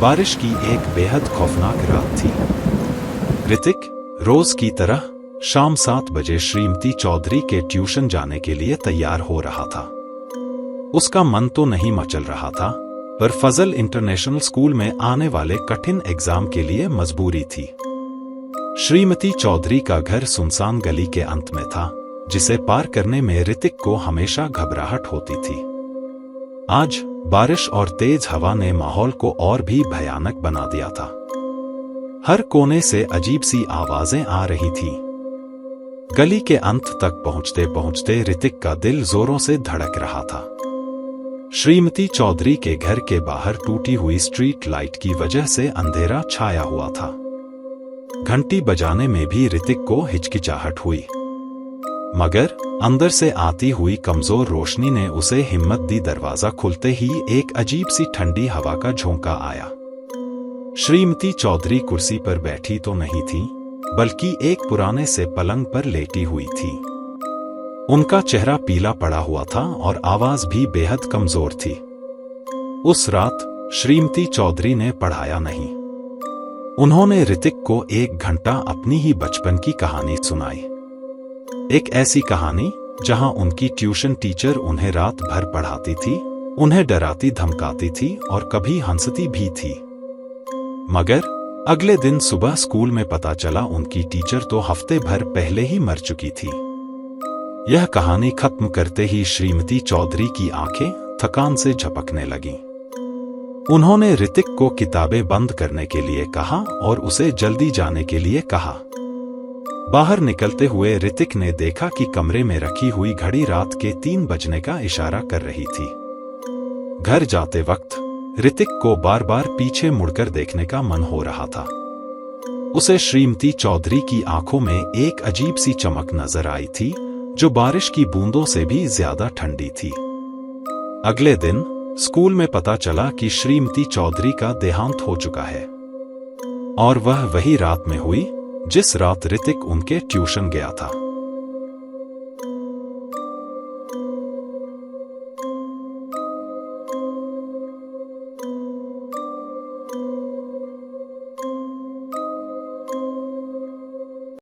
बारिश की एक बेहद खौफनाक रात थी। ऋतिक रोज की तरह शाम 7 बजे श्रीमती चौधरी के ट्यूशन जाने के लिए तैयार हो रहा था। उसका मन तो नहीं मचल रहा था, पर फजल इंटरनेशनल स्कूल में आने वाले कठिन एग्जाम के लिए मजबूरी थी। श्रीमती चौधरी का घर सुनसान गली के अंत में था, जिसे पार करने में ऋतिक को हमेशा घबराहट होती थी। आज बारिश और तेज हवा ने माहौल को और भी भयानक बना दिया था। हर कोने से अजीब सी आवाजें आ रही थीं। गली के अंत तक पहुंचते पहुंचते ऋतिक का दिल जोरों से धड़क रहा था। श्रीमती चौधरी के घर के बाहर टूटी हुई स्ट्रीट लाइट की वजह से अंधेरा छाया हुआ था। घंटी बजाने में भी ऋतिक को हिचकिचाहट हुई, मगर अंदर से आती हुई कमजोर रोशनी ने उसे हिम्मत दी। दरवाजा खुलते ही एक अजीब सी ठंडी हवा का झोंका आया। श्रीमती चौधरी कुर्सी पर बैठी तो नहीं थी, बल्कि एक पुराने से पलंग पर लेटी हुई थी। उनका चेहरा पीला पड़ा हुआ था और आवाज भी बेहद कमजोर थी। उस रात श्रीमती चौधरी ने पढ़ाया नहीं। उन्होंने ऋतिक को 1 घंटा अपनी ही बचपन की कहानी सुनाई। एक ऐसी कहानी जहां उनकी ट्यूशन टीचर उन्हें रात भर पढ़ाती थी, उन्हें डराती धमकाती थी और कभी हंसती भी थी। मगर अगले दिन सुबह स्कूल में पता चला उनकी टीचर तो हफ्ते भर पहले ही मर चुकी थी। यह कहानी खत्म करते ही श्रीमती चौधरी की आंखें थकान से झपकने लगीं। उन्होंने ऋतिक को किताबें बंद करने के लिए कहा और उसे जल्दी जाने के लिए कहा। बाहर निकलते हुए ऋतिक ने देखा कि कमरे में रखी हुई घड़ी रात के 3 बजने का इशारा कर रही थी। घर जाते वक्त ऋतिक को बार बार पीछे मुड़कर देखने का मन हो रहा था। उसे श्रीमती चौधरी की आंखों में एक अजीब सी चमक नजर आई थी, जो बारिश की बूंदों से भी ज्यादा ठंडी थी। अगले दिन स्कूल में पता चला कि श्रीमती चौधरी का देहांत हो चुका है, और वह वही रात में हुई जिस रात ऋतिक उनके ट्यूशन गया था।